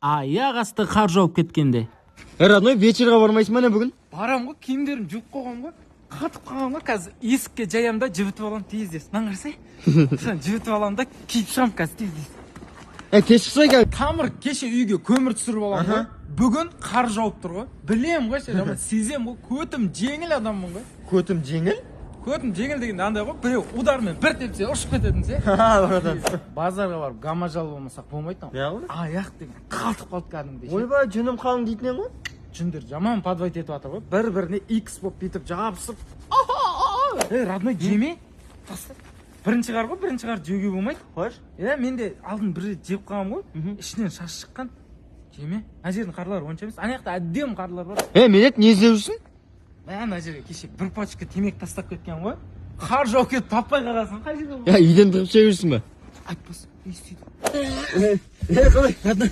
аяқ асты қар жауып кеткенде. Родной, вечерге бармайсың ба бүгін? Барам ғой, киімдерім жуып қойғам ғой. Қатып қалғам ғой, қазір есікке жаям да жібітіп алам тез. Мынаны қарасай. Жібітіп алам да киіп шығам қазір тез. Кеш шықса екен. Тамыр кеше үйге көмір түсіріп алам ғой. Бүгін қар жауып тұр ғой. Білем ғой, жаман сезем ғой. Көтім жеңіл адаммын ғой. Көтім жеңіл? Көтім жеңіл дегенде андай ғой. Біреу удармен бір тепсе ұшып кететін ше. Базарға барып гамажал болмасақ болмайды. Аяқ деген қалтып қалды кәдімгідей. Ойбай, жүнім қалың дейтінен ғой. Жүндер жаман подвайт етіп жатыр ғой. Бір-біріне X болып бүйтіп жабысып. Родной жеме. Таста. Бірінші қар ғой, бірінші қар жеуге болмайды. Қош? Мен де алдын бір рет жеп қалғам ғой. Ішінен шаш шыққан. Жеме. Ана жердің қарлары онша емес. Ана жақта әдем қарлар бар. Мелек, не іздеп жүрсің? Ана жерге кеше бір пачка темек тастап кеткен ғой. Қар жауып кетіп таппай қаласың. Қай жерде? Үйден тұрып жеп жүрсің ба? Айтпас. Не істейді? Қалай, Родной?